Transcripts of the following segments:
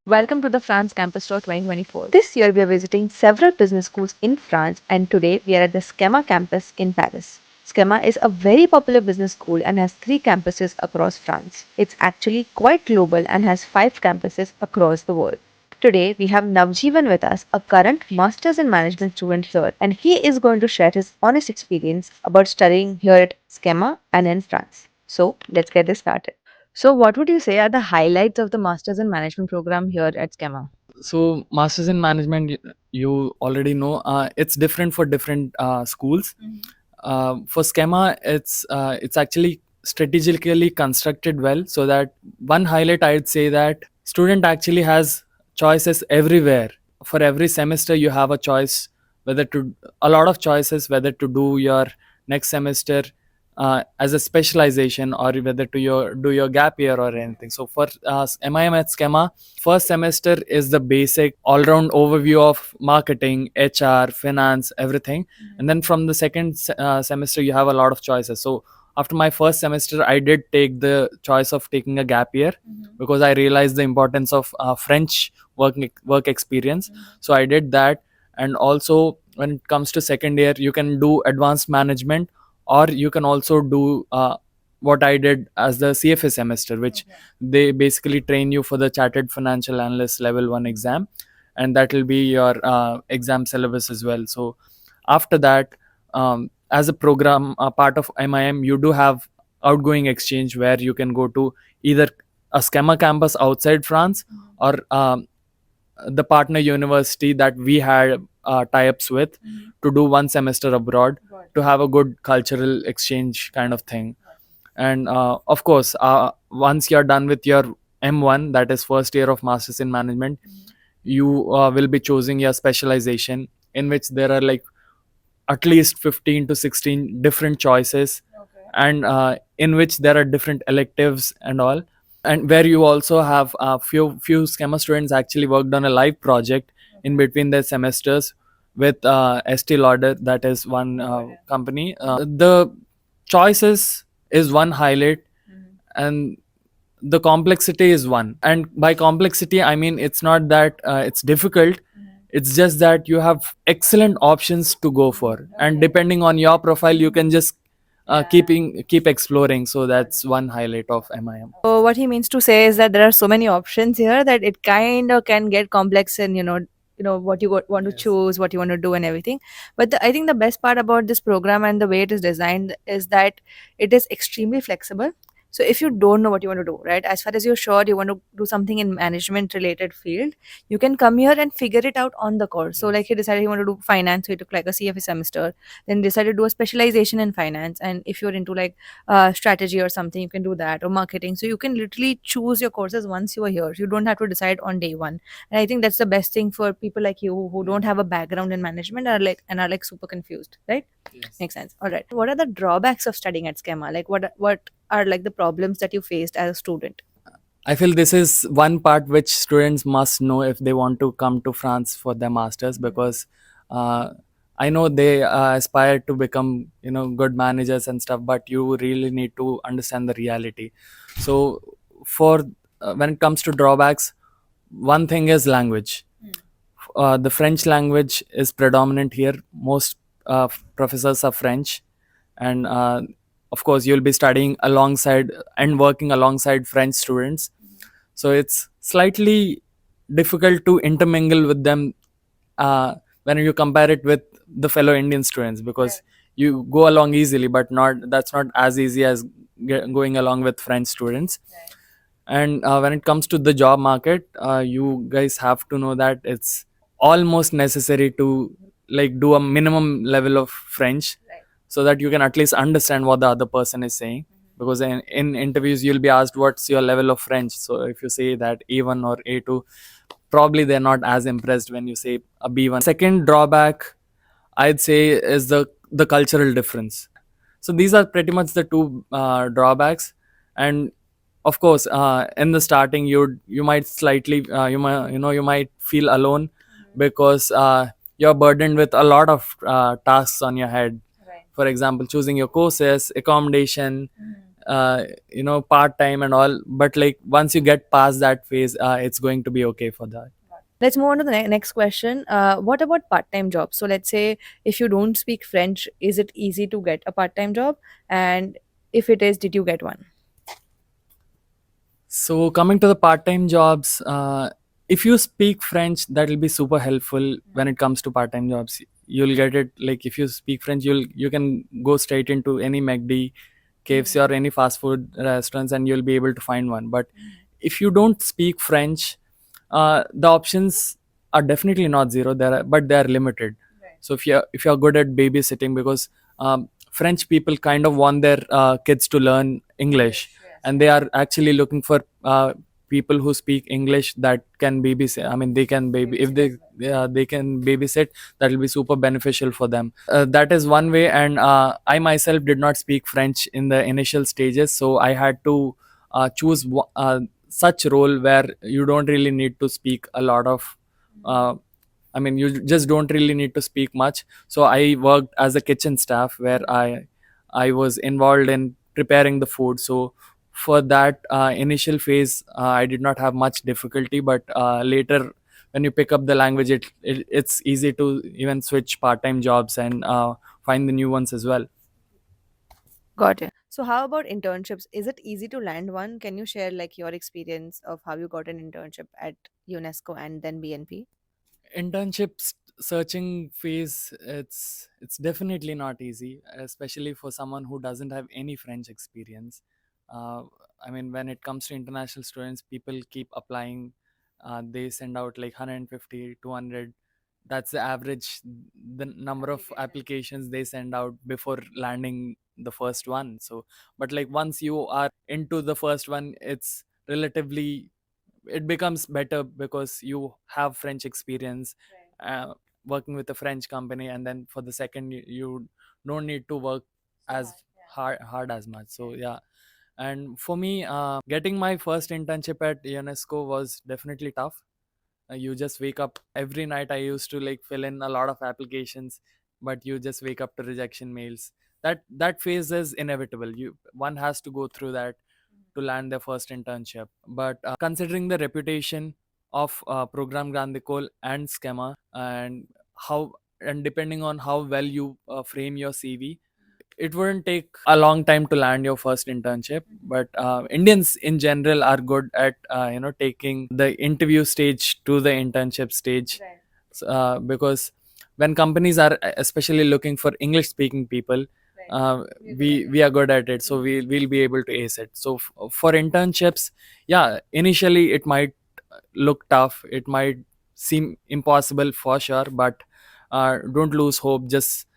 Welcome to the France Campus Tour 2024. This year we are visiting several business schools in France and today we are at the SKEMA campus in Paris. SKEMA is a very popular business school and has 3 campuses across France. It's actually quite global and has 5 campuses across the world. Today we have Navajeevan with us, a current Masters in Management student here, and he is going to share his honest experience about studying here at SKEMA and in France. So let's get this started. So, what would you say are the highlights of the Masters in Management program here at SKEMA? So masters in management, you already know, it's different for different schools. For schema, it's actually strategically constructed well, so that one highlight I'd say that student actually has choices everywhere. For every semester you have a choice, whether to a lot of choices, whether to do your next semester as a specialization, or whether to do your gap year or anything. So for MIM at schema, first semester is the basic all-round overview of marketing, HR, finance, everything. And then from the second semester you have a lot of choices. So after my first semester I did take the choice of taking a gap year, because I realized the importance of French work experience. So I did that. And also when it comes to second year, you can do advanced management, or you can also do what I did as the CFA semester, which they basically train you for the Chartered Financial Analyst Level 1 exam, and that will be your exam syllabus as well. So after that, as a program part of MIM, you do have outgoing exchange where you can go to either a schema campus outside France, or the partner university that we had tie-ups with, to do one semester abroad, to have a good cultural exchange kind of thing. And of course, once you're done with your M1, that is first year of masters in management, you will be choosing your specialization, in which there are like at least 15 to 16 different choices. And in which there are different electives and all, and where you also have a few schema students actually worked on a live project in between their semesters with ST Lauder, that is one company. The choices is one highlight, and the complexity is one. And by complexity I mean, it's not that it's difficult, it's just that you have excellent options to go for, and depending on your profile you can just keep exploring. So that's one highlight of MIM. So, what he means to say is that there are so many options here that it kind of can get complex and what you want to choose, what you want to do, and everything. But I think the best part about this program and the way it is designed is that it is extremely flexible. So if you don't know what you want to do, right, as far as you're sure you want to do something in management related field, you can come here and figure it out on the course. So like he decided he wanted to do finance, so he took like a CFA semester, then decided to do a specialization in finance. And if you're into like strategy or something, you can do that, or marketing. So you can literally choose your courses once you are here. You don't have to decide on day one. And I think that's the best thing for people like you who don't have a background in management and are like super confused, right? Yes. Makes sense. All right. What are the drawbacks of studying at Schema? Like what are like the problems that you faced as a student? I feel this is one part which students must know if they want to come to France for their masters, because uh, I know they aspire to become good managers and stuff, but you really need to understand the reality. So for when it comes to drawbacks, one thing is language. The French language is predominant here. Most professors are French, and of course you'll be studying alongside and working alongside French students. So it's slightly difficult to intermingle with them when you compare it with the fellow Indian students, because you go along easily, but not that's not as easy as going along with French students. And when it comes to the job market, you guys have to know that it's almost necessary to like do a minimum level of French, so that you can at least understand what the other person is saying. Because in interviews you'll be asked what's your level of French. So if you say that A1 or A2, probably they're not as impressed when you say a B1. Second drawback I'd say is the cultural difference. So these are pretty much the two drawbacks. And of course in the starting you might slightly you might feel alone, because you're burdened with a lot of tasks on your head. For example, choosing your courses, accommodation, part time and all, but like once you get past that phase, it's going to be okay for that. Let's move on to the next question. What about part-time jobs? So let's say if you don't speak French, is it easy to get a part-time job? And if it is, did you get one? So coming to the part-time jobs, if you speak French, that will be super helpful when it comes to part-time jobs. You'll get it, like if you speak French, you can go straight into any McD, KFC, or any fast food restaurants, and you'll be able to find one. But if you don't speak French, the options are definitely not zero. But they are limited. So if you're good at babysitting, because French people kind of want their kids to learn English, and they are actually looking for people who speak English that can babysit. I mean, they can baby if they can babysit. That will be super beneficial for them. That is one way. And I myself did not speak French in the initial stages, so I had to choose such role where you don't really need to speak a lot of. Uh, I mean, you just don't really need to speak much. So I worked as a kitchen staff where I was involved in preparing the food. So for that initial phase, I did not have much difficulty. But later, when you pick up the language, it's easy to even switch part-time jobs and find the new ones as well. Got it. So how about internships? Is it easy to land one? Can you share like your experience of how you got an internship at UNESCO and then BNP? Internships searching phase, it's definitely not easy, especially for someone who doesn't have any French experience. uh, I mean, when it comes to international students, people keep applying. They send out like 150, 200. That's the average, the number of applications they send out before landing the first one. So but like once you are into the first one, it's relatively, it becomes better because you have French experience, working with a French company. And then for the second, you don't need to work as hard as much. So yeah. And for me, getting my first internship at UNESCO was definitely tough. You just wake up every night. I used to like fill in a lot of applications, but you just wake up to rejection mails. That phase is inevitable. One has to go through that to land their first internship. But considering the reputation of Program Grandicole and Schema, and depending on how well you frame your CV, it wouldn't take a long time to land your first internship. But Indians in general are good at taking the interview stage to the internship stage. Because when companies are especially looking for English speaking people, we are good at it, so we'll be able to ace it. So for internships, yeah, initially it might look tough, it might seem impossible for sure, but don't lose hope. Just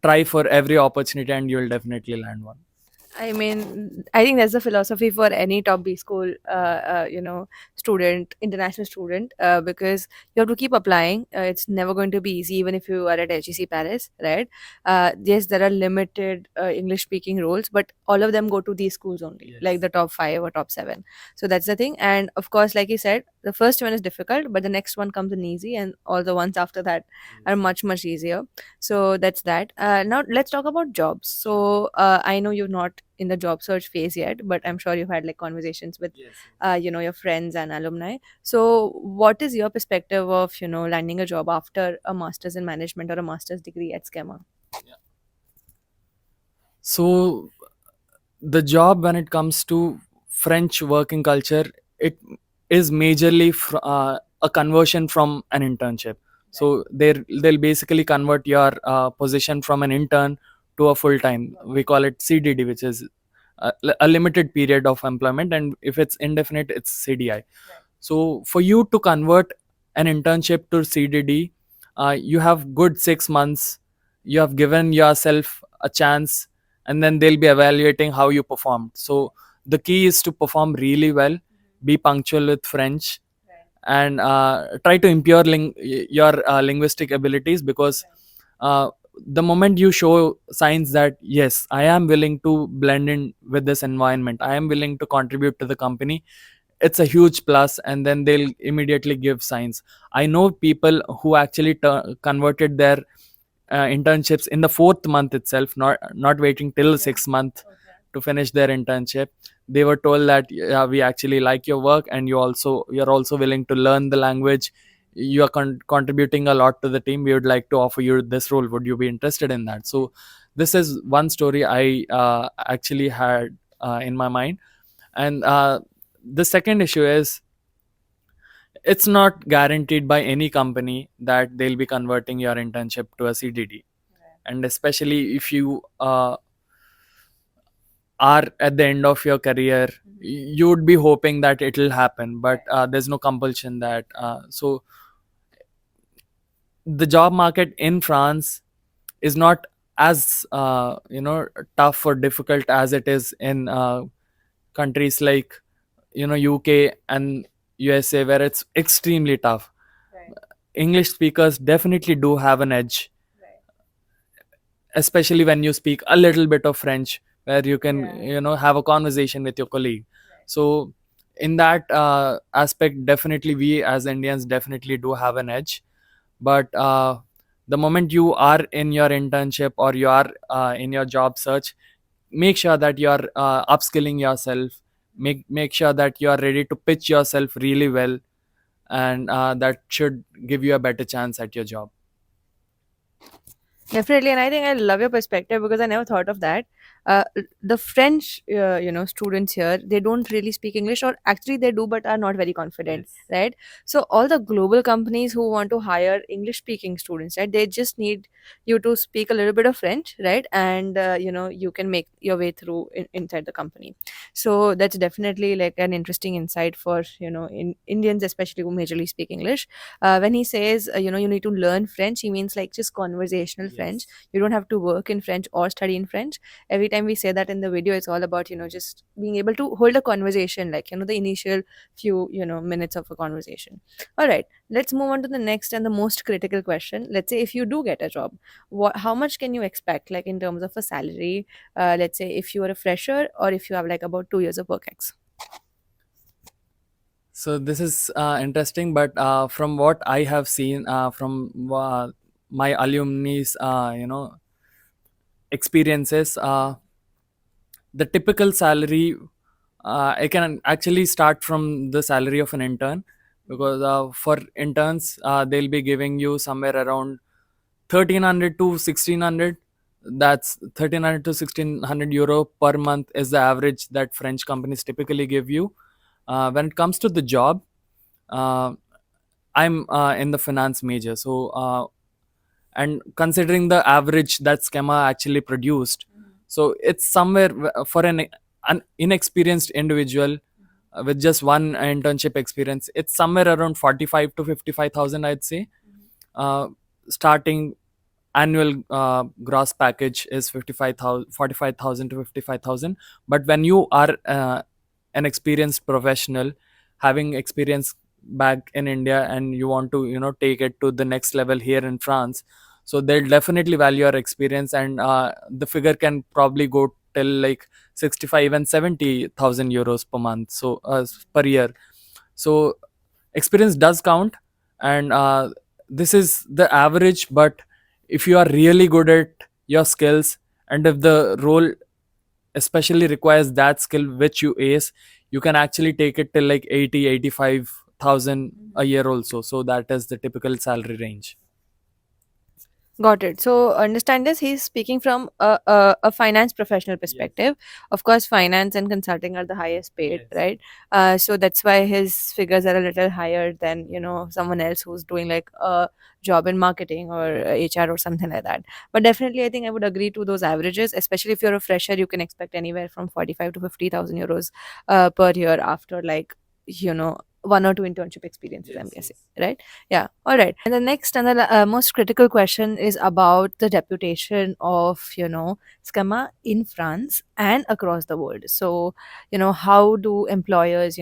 try for every opportunity and you'll definitely land one. I mean, I think that's the philosophy for any top B school, student, international student, because you have to keep applying. It's never going to be easy, even if you are at HEC Paris, right? Yes, there are limited English speaking roles, but all of them go to these schools only, like Yes. the top five or top seven. So that's the thing. And of course, like you said, the first one is difficult, but the next one comes in easy, and all the ones after that are much, much easier. So that's that. Now let's talk about jobs. So I know you're not in the job search phase yet, but I'm sure you've had like conversations with, Yes. your friends and alumni. So what is your perspective of landing a job after a master's in management or a master's degree at Schema? So the job, when it comes to French working culture, it is majorly a conversion from an internship. So they'll basically convert your position from an intern to a full time. We call it CDD, which is a limited period of employment, and if it's indefinite, it's CDI. So for you to convert an internship to CDD, you have good 6 months. You have given yourself a chance, and then they'll be evaluating how you performed. So the key is to perform really well, be punctual with French, and try to improve your linguistic abilities. Because uh, the moment you show signs that yes, I am willing to blend in with this environment, I am willing to contribute to the company, it's a huge plus. And then they'll immediately give signs. I know people who actually converted their internships in the fourth month itself, not waiting till 6 month. to finish their internship. They were told that, yeah, we actually like your work, and you're also willing to learn the language. You are contributing a lot to the team. We would like to offer you this role. Would you be interested in that? So this is one story I actually had in my mind. And the second issue is, it's not guaranteed by any company that they'll be converting your internship to a CDD. And especially if you are at the end of your career, you would be hoping that it will happen, but there's no compulsion that so the job market in France is not as tough or difficult as it is in countries like UK and USA, where it's extremely tough. English speakers definitely do have an edge, especially when you speak a little bit of French, where you can have a conversation with your colleague. So in that aspect, definitely we as Indians definitely do have an edge. But the moment you are in your internship or you are in your job search, make sure that you are upskilling yourself. Make sure that you are ready to pitch yourself really well, and that should give you a better chance at your job. Definitely, and I think I love your perspective because I never thought of that. The French, students here, they don't really speak English, or actually they do, but are not very confident, Yes. right? So all the global companies who want to hire English-speaking students, right, they just need you to speak a little bit of French, right, and you can make your way through inside the company. So that's definitely like an interesting insight for in Indians, especially who majorly speak English. When he says you need to learn French, he means like just conversational French. Yes. You don't have to work in French or study in French. Every time we say that in the video, it's all about just being able to hold a conversation, like the initial few minutes of a conversation. All right, let's move on to the next and the most critical question. Let's say if you do get a job, how much can you expect, like in terms of a salary? Let's say if you are a fresher, or if you have like about 2 years of work ex. So this is interesting, but from what I have seen from my alumni's experiences, the typical salary, I can actually start from the salary of an intern, because for interns they'll be giving you somewhere around 1300 to 1600. That's 1300 to 1600 euro per month is the average that French companies typically give you. When it comes to the job, uh, I'm in the finance major, so and considering the average that Schema actually produced, so it's somewhere for an inexperienced individual with just one internship experience, it's somewhere around 45 to 55,000, I'd say. Starting annual gross package is 55,000, 45,000 to 55,000. But when you are an experienced professional, having experience back in India, and you want to take it to the next level here in France, so they'll definitely value your experience, and the figure can probably go till like 65 and 70,000 euros per month, so per year. So experience does count, and this is the average. But if you are really good at your skills, and if the role especially requires that skill which you ace, you can actually take it till like 80, 85,000 a year also. So that is the typical salary range. Got it. So understand this. He's speaking from a finance professional perspective. Of course, finance and consulting are the highest paid, Yes. right? So that's why his figures are a little higher than someone else who's doing like a job in marketing or HR or something like that. But definitely, I think I would agree to those averages. Especially if you're a fresher, you can expect anywhere from 45 to 50,000 euros per year after like 1 or 2 internship experiences. I'm guessing, right? Yeah. All right. And the next and the most critical question is about the reputation of, Schema in France and across the world. So, how do employers,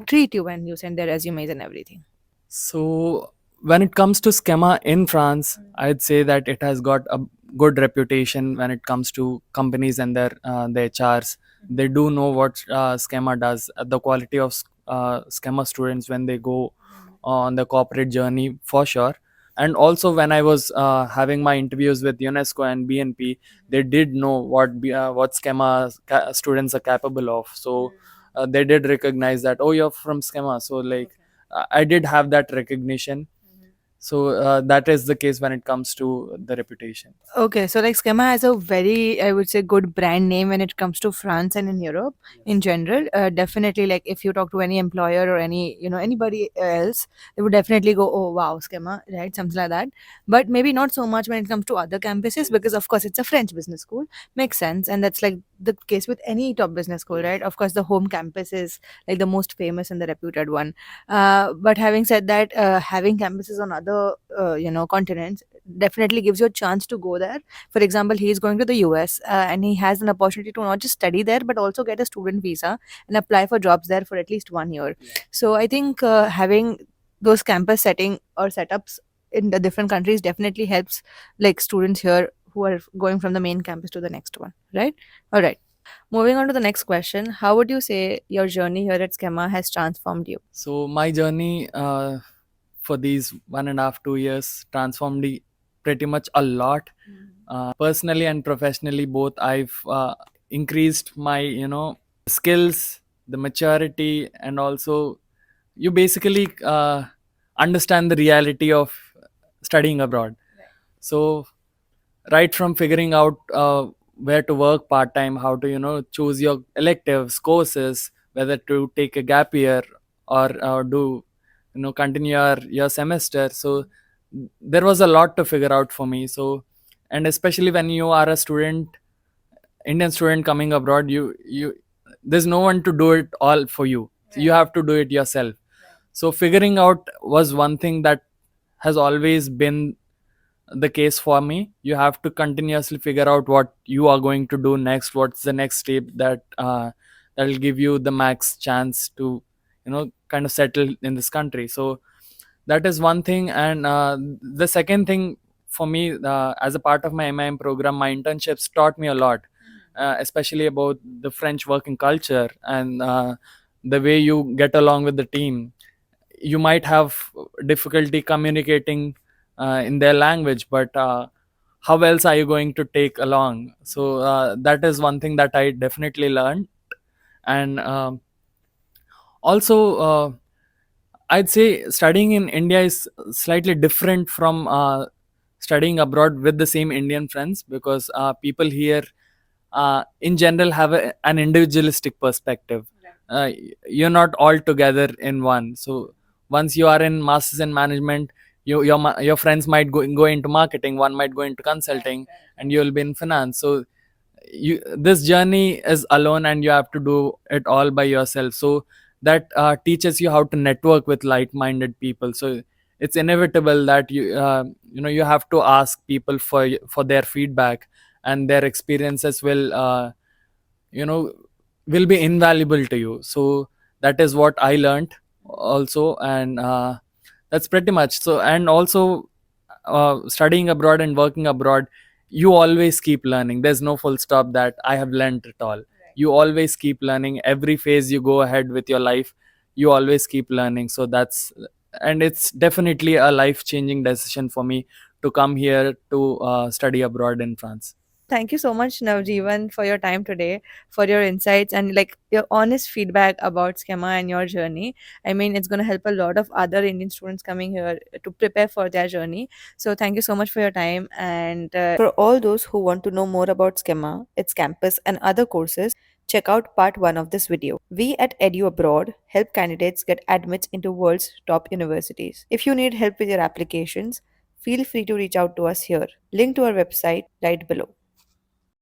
treat you when you send their resumes and everything? So when it comes to Schema in France, I'd say that it has got a good reputation when it comes to companies and their HRs. They do know what Schema does. The quality of Schema students when they go on the corporate journey, for sure. And also when I was having my interviews with UNESCO and BNP, they did know what schema students are capable of. So they did recognize that, oh, you're from schema, so like I did have that recognition. So that is the case when it comes to the reputation. Okay, so like Schema has a very, I would say, good brand name when it comes to France and in Europe in general. Definitely, like if you talk to any employer or any, anybody else, they would definitely go, "Oh wow, Schema," right? Something like that. But maybe not so much when it comes to other campuses because, of course, it's a French business school. Makes sense, and that's like the case with any top business school, right? Of course, the home campus is like the most famous and the reputed one. But having said that, having campuses on other, continents definitely gives you a chance to go there. For example, he is going to the US, and he has an opportunity to not just study there but also get a student visa and apply for jobs there for at least 1 year. So I think having those campus setting or setups in the different countries definitely helps like students here who are going from the main campus to the next one, right? All right. Moving on to the next question, how would you say your journey here at Schema has transformed you? So my journey for these 1.5 2 years transformed me pretty much a lot. Personally and professionally both, I've increased my skills, the maturity, and also you basically understand the reality of studying abroad. So right from figuring out where to work part time, how to choose your electives, courses, whether to take a gap year or do continue your semester. So there was a lot to figure out for me. So, and especially when you are a student, Indian student coming abroad, you there's no one to do it all for you. You have to do it yourself. So figuring out was one thing that has always been the case for me. You have to continuously figure out what you are going to do next, what's the next step that will give you the max chance to kind of settle in this country. So that is one thing. And the second thing for me, as a part of my MIM program, my internships taught me a lot, especially about the French working culture and the way you get along with the team. You might have difficulty communicating in their language, but how else are you going to take along? So that is one thing that I definitely learned. And also I'd say studying in India is slightly different from studying abroad with the same Indian friends, because people here in general have an individualistic perspective. uh, you're not all together in one. So once you are in masters in management, your friends might go into marketing, one might go into consulting, and you'll be in finance. So this journey is alone and you have to do it all by yourself. So that teaches you how to network with like-minded people. So it's inevitable that you have to ask people for their feedback, and their experiences you know will be invaluable to you. So that is what I learned also. And that's pretty much so. And also studying abroad and working abroad, you always keep learning. There's no full stop that I have learned it all. You always keep learning. Every phase you go ahead with your life, you always keep learning. So that's, and it's definitely a life changing decision for me to come here to study abroad in France. Thank you so much, Navjeevan, for your time today, for your insights and like your honest feedback about Schema and your journey. I mean, it's going to help a lot of other Indian students coming here to prepare for their journey. So, thank you so much for your time. And for all those who want to know more about Schema, its campus, and other courses, check out part 1 of this video. We at Edyou Abroad help candidates get admits into world's top universities. If you need help with your applications, feel free to reach out to us here. Link to our website right below.